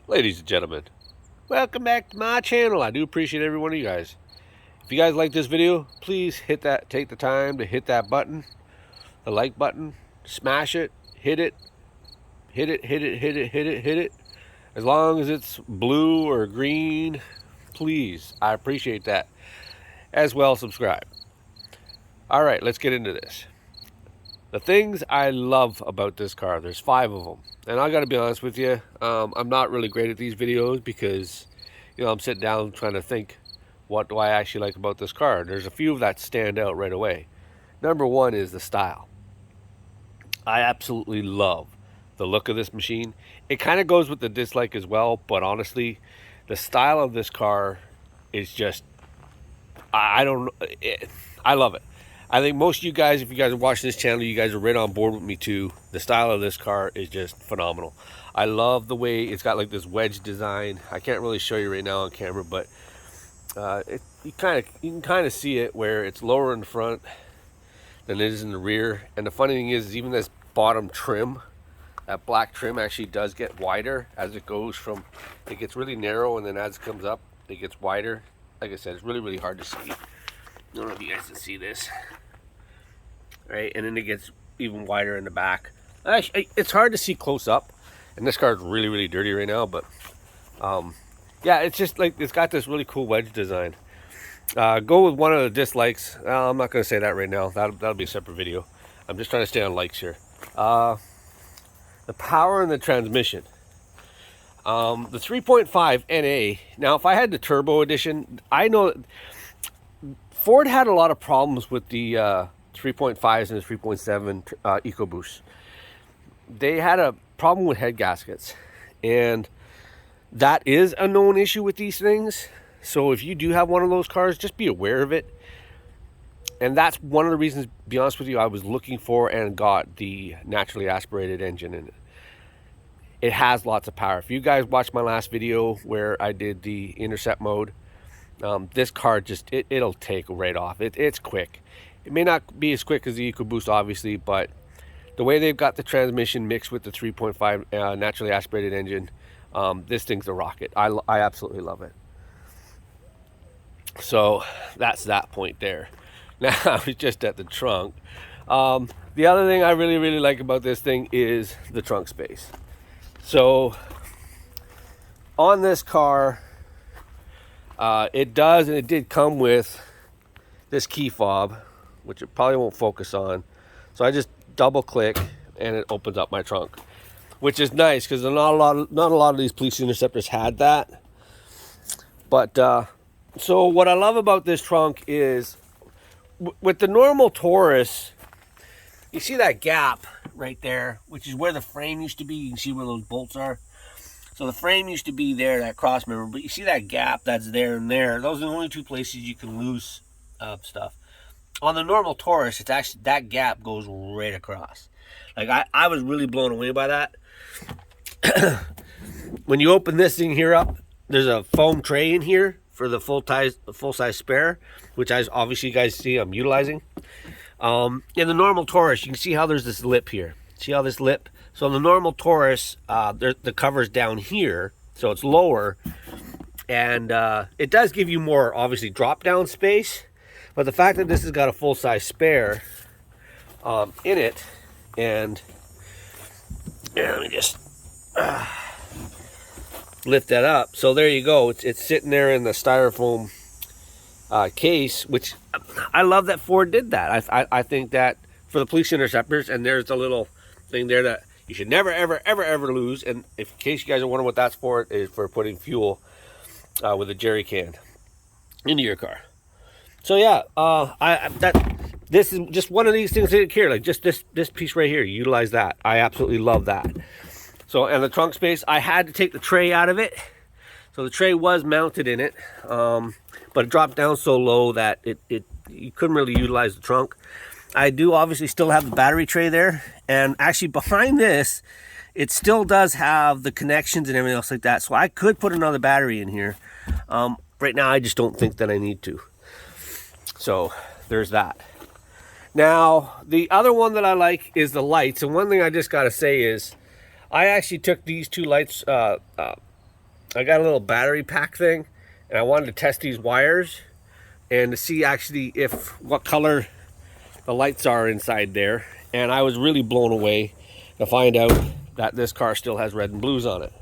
Ladies and gentlemen, welcome back to my channel. I do appreciate every one of you guys. If you guys like this video, please take the time to hit that button, the like button, smash it, hit it, hit it, hit it, hit it, hit it, hit it. As long as it's blue or green, please, I appreciate that. As well, subscribe. All right, let's get into this. The things I love about this car, there's 5 of them. And I gotta be honest with you, I'm not really great at these videos because, I'm sitting down trying to think, what do I actually like about this car? There's a few that stand out right away. Number 1 is the style. I absolutely love the look of this machine. It kind of goes with the dislike as well, but honestly, the style of this car is just, I don't, I love it. I think most of you guys, if you guys are watching this channel, you guys are right on board with me too. The style of this car is just phenomenal. I love the way it's got like this wedge design. I can't really show you right now on camera, but you can kind of see it where it's lower in the front than it is in the rear. And the funny thing is even this bottom trim, that black trim actually does get wider as it goes from, it gets really narrow and then as it comes up, it gets wider. Like I said, it's really, really hard to see. I don't know if you guys can see this, right? And then it gets even wider in the back. Actually, it's hard to see close up, and this car is really, really dirty right now. But yeah, it's just like it's got this really cool wedge design. Go with one of the dislikes. I'm not going to say that right now. That'll be a separate video. I'm just trying to stay on likes here. The power and the transmission. The 3.5 NA. Now, if I had the turbo edition, I know Ford had a lot of problems with the 3.5s and the 3.7 EcoBoost. They had a problem with head gaskets, and that is a known issue with these things. So if you do have one of those cars, just be aware of it. And that's one of the reasons, to be honest with you, I was looking for and got the naturally aspirated engine in it. It has lots of power. If you guys watched my last video where I did the intercept mode, this car just, it'll take right off. It's quick. It may not be as quick as the EcoBoost, obviously, but the way they've got the transmission mixed with the 3.5 naturally aspirated engine, this thing's a rocket. I absolutely love it. So that's that point there. Now, I was just at the trunk. The other thing I really, really like about this thing is the trunk space. So on this car, it does, and it did come with this key fob, which it probably won't focus on. So I just double click and it opens up my trunk, which is nice because not a lot of these Police Interceptors had that. But so what I love about this trunk is with the normal Taurus, you see that gap right there, which is where the frame used to be. You can see where those bolts are. So the frame used to be there, that cross member, but you see that gap that's there and there. Those are the only two places you can lose stuff. On the normal Taurus, it's actually, that gap goes right across. Like I was really blown away by that. When you open this thing here up, there's a foam tray in here for the full-size spare, which obviously you guys see I'm utilizing. In the normal Taurus, you can see how there's this lip here. See how this lip? So in the normal Taurus, the cover's down here, so it's lower, and it does give you more, obviously, drop-down space, but the fact that this has got a full-size spare in it, and let me just lift that up. So there you go. It's sitting there in the styrofoam case, which I love that Ford did that. I think that for the Police Interceptors, and there's a little thing there that you should never, ever, ever, ever lose. And in case you guys are wondering what that's for, it is for putting fuel with a jerry can into your car. So yeah, this is just one of these things here, like just this piece right here. Utilize that. I absolutely love that. So, and the trunk space, I had to take the tray out of it. So the tray was mounted in it, but it dropped down so low that you couldn't really utilize the trunk. I do obviously still have the battery tray there, and actually behind this, it still does have the connections and everything else like that. So I could put another battery in here. Right now, I just don't think that I need to. So there's that. Now, the other one that I like is the lights. And one thing I just got to say is, I actually took these two lights I got a little battery pack thing, and I wanted to test these wires and to see actually what color the lights are inside there. And I was really blown away to find out that this car still has red and blues on it.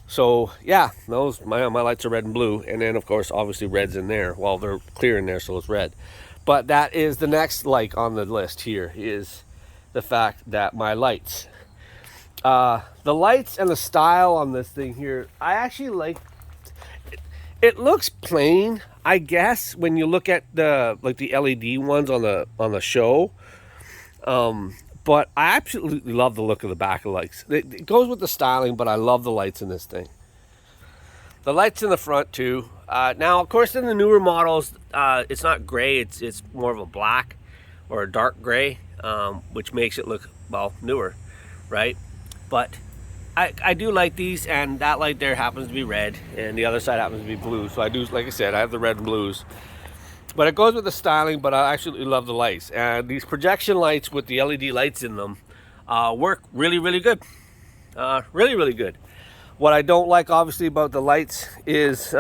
So yeah, my lights are red and blue, and then of course obviously red's in there. Well, they're clear in there, so it's red. But that is the next like on the list here, is the fact that my lights, the lights and the style on this thing here, I actually like. It looks plain, I guess, when you look at the LED ones on the show. But I absolutely love the look of the back of the lights. It goes with the styling, but I love the lights in this thing. The lights in the front too. Now, of course, in the newer models, it's not gray. It's more of a black or a dark gray, which makes it look, well, newer, right? But I do like these, and that light there happens to be red, and the other side happens to be blue. So I do, like I said, I have the red and blues. But it goes with the styling, but I absolutely love the lights. And these projection lights with the LED lights in them work really, really good. Really, really good. What I don't like, obviously, about the lights is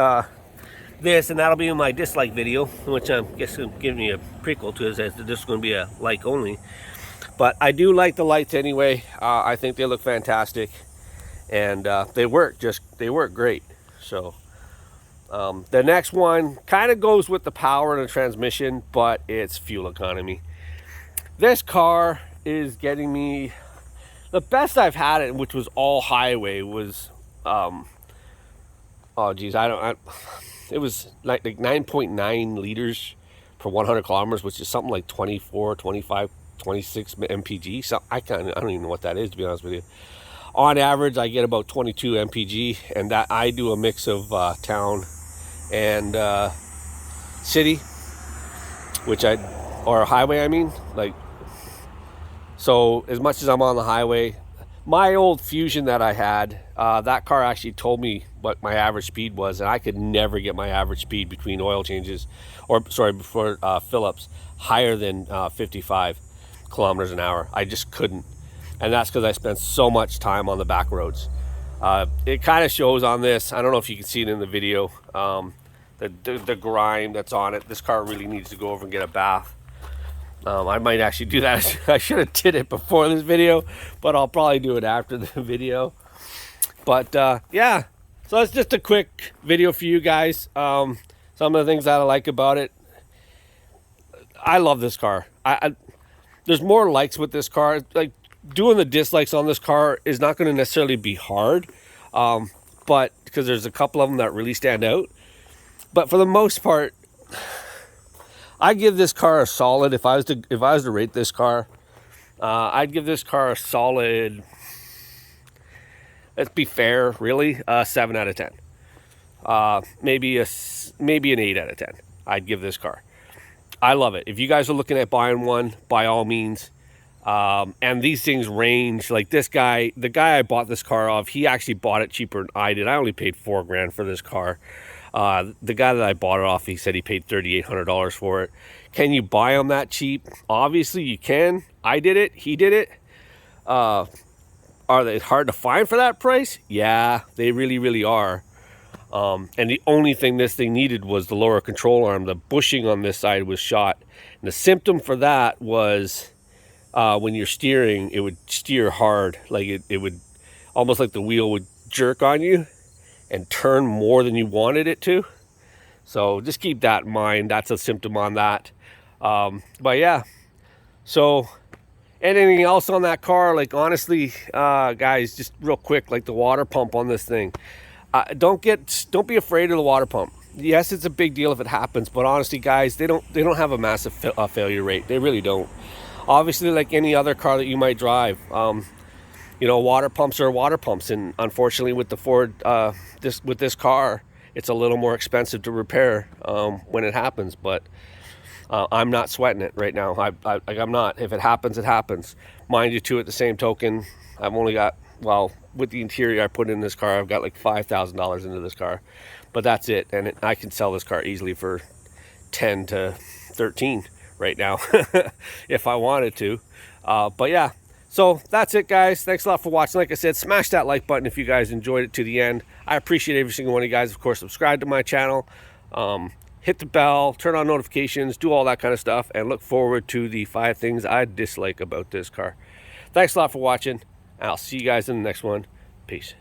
this, and that'll be in my dislike video, which I guess I'm giving you a prequel to, is that this is going to be a like only. But I do like the lights anyway. I think they look fantastic, and they work great. So the next one kind of goes with the power and the transmission, but it's fuel economy. This car is getting me the best I've had it, which was all highway, was oh geez, it was like 9.9 liters per 100 kilometers, which is something like 24, 25, 26 mpg. So I don't even know what that is, to be honest with you. On average, I get about 22 mpg, and that I do a mix of town and city, or highway, I mean, like, so as much as I'm on the highway, my old Fusion that I had, that car actually told me what my average speed was, and I could never get my average speed between oil changes, before fill-ups, higher than 55 kilometers an hour. I just couldn't, and that's because I spent so much time on the back roads. It kind of shows on this. I don't know if you can see it in the video, the grime that's on it. This car really needs to go over and get a bath. I might actually do that. I should have did it before this video, but I'll probably do it after the video. But yeah, so it's just a quick video for you guys. Some of the things that I like about it. I love this car. There's more likes with this car. Like, doing the dislikes on this car is not going to necessarily be hard, but because there's a couple of them that really stand out. But for the most part, I give this car a solid. If I was to rate this car, I'd give this car a solid. Let's be fair, really, 7 out of 10. Maybe an 8 out of 10. I'd give this car. I love it. If you guys are looking at buying one, by all means. And these things range, like this guy, the guy I bought this car off, he actually bought it cheaper than I did. I only paid $4 grand for this car. The guy that I bought it off, he said he paid $3,800 for it. Can you buy them that cheap? Obviously you can. I did it. He did it. Are they hard to find for that price? Yeah, they really, really are. And the only thing this thing needed was the lower control arm. The bushing on this side was shot. And the symptom for that was when you're steering, it would steer hard. Like it would, almost like the wheel would jerk on you and turn more than you wanted it to. So just keep that in mind. That's a symptom on that. But yeah, so anything else on that car? Like, honestly, guys, just real quick, like the water pump on this thing. Don't be afraid of the water pump. Yes, it's a big deal if it happens, but honestly, guys, they don't have a massive failure rate. They really don't. Obviously, like any other car that you might drive, you know, water pumps are water pumps, and unfortunately, with the Ford, with this car, it's a little more expensive to repair when it happens. But I'm not sweating it right now. I'm not. If it happens, it happens. Mind you, too, at the same token, I've only got, well, with the interior I put in this car, I've got like $5,000 into this car, but that's it. And I can sell this car easily for 10 to 13 right now if I wanted to. But yeah. So that's it, guys. Thanks a lot for watching. Like I said, smash that like button if you guys enjoyed it to the end. I appreciate every single one of you guys. Of course, subscribe to my channel, hit the bell, turn on notifications, do all that kind of stuff, and look forward to the 5 things I dislike about this car. Thanks a lot for watching. I'll see you guys in the next one. Peace.